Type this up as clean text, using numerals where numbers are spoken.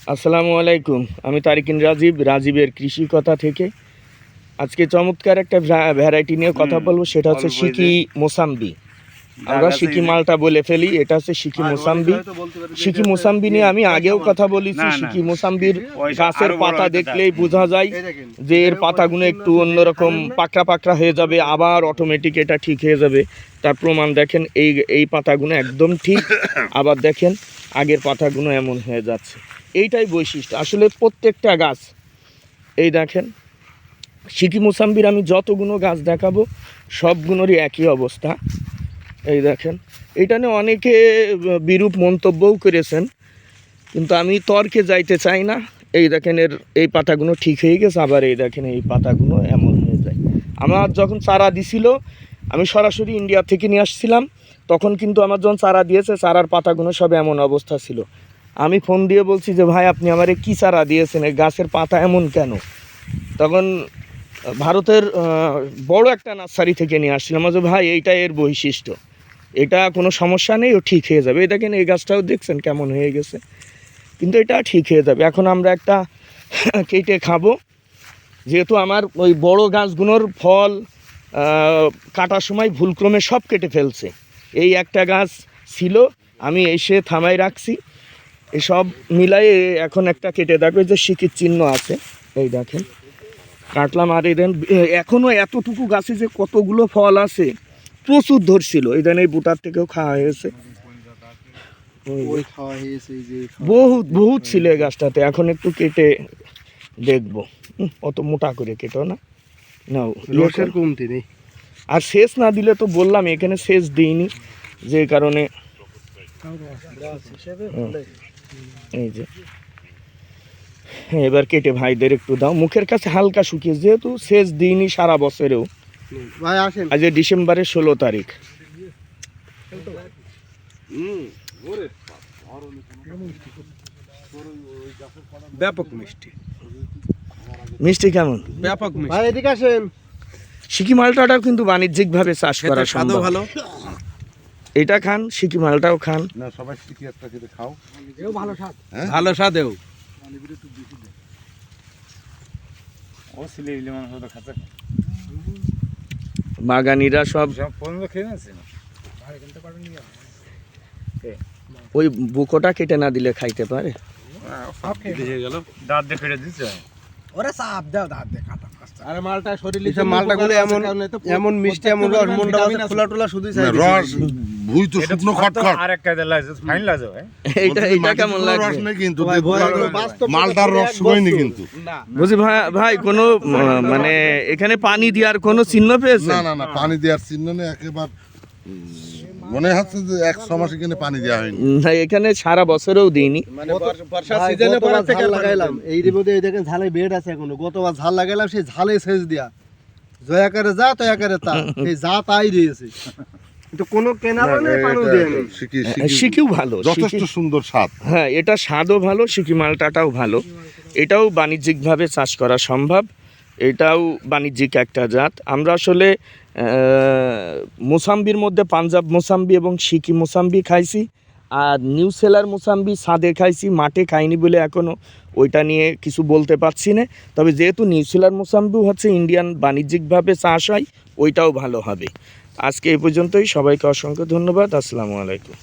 আসসালামু আলাইকুম। আমি তারিকিন রাজীবের কৃষি কথা থেকে আজকে চমৎকার একটা ভ্যারাইটি নিয়ে কথা বলবো, সেটা হচ্ছে সিকি মোসাম্বি। আমরা সিকি মালটা বলে ফেলি, এটা হচ্ছে সিকি মোসাম্বি। সিকি মোসাম্বি নিয়ে আমি আগেও কথা বলেছি। সিকি মোসাম্বির গাছের পাতা দেখলেই বোঝা যায় যে এর পাতাগুলো একটু অন্যরকম পাকড়া পাকড়া হয়ে যাবে, আবার অটোমেটিক এটা ঠিক হয়ে যাবে। তার প্রমাণ দেখেন, এই পাতাগুলো একদম ঠিক, আবার দেখেন আগের পাতাগুলো এমন হয়ে যাচ্ছে। এইটাই বৈশিষ্ট্য আসলে প্রত্যেকটা গাছ। এই দেখেন সিকি মোসাম্বির আমি যতগুলো গাছ দেখাবো সবগুলোরই একই অবস্থা। এই দেখেন, এটা নিয়ে অনেকে বিরূপ মন্তব্যও করেছেন, কিন্তু আমি তর্কে যাইতে চাই না। এই দেখেন এই পাতাগুলো ঠিক হয়ে গেছে, আবার এই দেখেন এই পাতাগুলো এমন হয়ে যায়। আমার যখন চারা দিছিল, আমি সরাসরি ইন্ডিয়া থেকে নিয়ে আসছিলাম, তখন কিন্তু আমার যখন চারা দিয়েছে চারার পাতাগুলো সব এমন অবস্থা ছিল। আমি ফোন দিয়ে বলছি যে ভাই আপনি আমারে কী চারা দিয়েছেন, এই গাছের পাতা এমন কেন? তখন ভারতের বড় একটা নার্সারি থেকে নিয়ে আসছিলাম, যে ভাই এইটা এর বৈশিষ্ট্য, এটা কোনো সমস্যা নেই, ও ঠিক হয়ে যাবে। এই দেখেন এই গাছটাও দেখছেন কেমন হয়ে গেছে, কিন্তু এটা ঠিক হয়ে যাবে। এখন আমরা একটা কেটে খাবো, যেহেতু আমার ওই বড় গাছগুলোর ফল কাটার সময় ভুলক্রমে সব কেটে ফেলছে। এই একটা গাছ ছিল, আমি এসে থামাই রাখছি, এসব মিলাই এখন একটা কেটে দেখো যে সিকির চিহ্ন আছে। এই দেখেন কাটলাম, আর এই দেন এখনও এতটুকু গাছে যে কতগুলো ফল আছে, প্রচুর ধরছিল। এই দেন এই বুটার থেকেও খাওয়া হয়েছে, বহুত ছিল এই গাছটাতে। এখন একটু কেটে দেখবো, অত মোটা করে কেটো না, নাও লসের কমতি নেই। আর শেষ না দিলে তো বললাম, এখানে শেষ দিইনি, যে কারণে এই যে এবার কেটে ভাইদের একটু দাও। মুখের কাছে হালকা শুকিয়ে, যেহেতু শেষ দিইনি সারা বছরেও। আজ ডিসেম্বরের 16 তারিখ। ব্যাপক মিষ্টি। মিষ্টি কেমন? ব্যাপক মিষ্টি। এদিকে আসেন। সিকি মালটাটাও কিন্তু বাণিজ্যিকভাবে চাষ করা সম্ভব। ভালো, এটা খান, সিকি মালটাও খান। না সবাই সিকি একটা খেতে খাও, এও ভালো স্বাদ, ভালো স্বাদেও। ও সিলে ইলে মাংস তো খাচ্ছে, বাগানিরা সব পর্যন্ত খেয়ে নিয়েছে। ওই বুকোটা কেটে না দিলে খাইতে পারে। সব কেটে হয়ে গেল, দাঁত দিয়ে ফেটে দিচ্ছে। ওরে সাপ দাও, দাঁত দিয়ে কাটা। আরে মালটা শরীরে সব মালটাগুলো এমন মিষ্টি, এমন রস, মনটা খোলা টোলা শুধুই চাই রস ভুই তো শুকনো খটখট। আর একটা দিলা ফাইন লাজো। এইটা কেমন লাগে? রস নেই কিন্তু, মালটার রস শুকায়নি কিন্তু। বুঝি ভাই কোনো মানে এখানে পানি দেওয়ার কোনো চিহ্ন পেয়েছে? না পানি দেওয়ার চিহ্ন নেই, একেবারে মনে হচ্ছে যে 1-6 মাস এখানে পানি দেওয়া হয়নি। না, এখানে সারা বছরেও দিইনি। মানে বর্ষা সিজনে পরে থেকে লাগাইলাম। এই মধ্যে এই দেখেন ঝালে বেড আছে এখনো। গতবার ঝাল লাগাইলাম, সেই ঝালে সেচ দিয়া জয়াকারে যা তয়াকারে তা, এই যা তাই দিয়েছে। কিন্তু কোনো কেনালো নেই, পানিও দেয়নি। সিকিও ভালো, যথেষ্ট সুন্দর স্বাদ। হ্যাঁ, এটা স্বাদও ভালো, সিকি মালটাটাও ভালো। এটাও বাণিজ্যিকভাবে চাষ করা সম্ভব, এটাও বাণিজ্যিক একটা জাত। আমরা আসলে মোসাম্বির মধ্যে পাঞ্জাব মোসাম্বি এবং সিকি মোসাম্বি খাইছি, আর নিউ সেলার মোসাম্বি ছাদে খাইছি, মাঠে খাইনি বলে এখনও ওইটা নিয়ে কিছু বলতে পারছি না। তবে যেহেতু নিউ সেলার মোসাম্বিও হচ্ছে ইন্ডিয়ান বাণিজ্যিকভাবে চাষ হয়, ওইটাও ভালো হবে। আজকে এই পর্যন্তই, সবাইকে অসংখ্য ধন্যবাদ। আসসালামু আলাইকুম।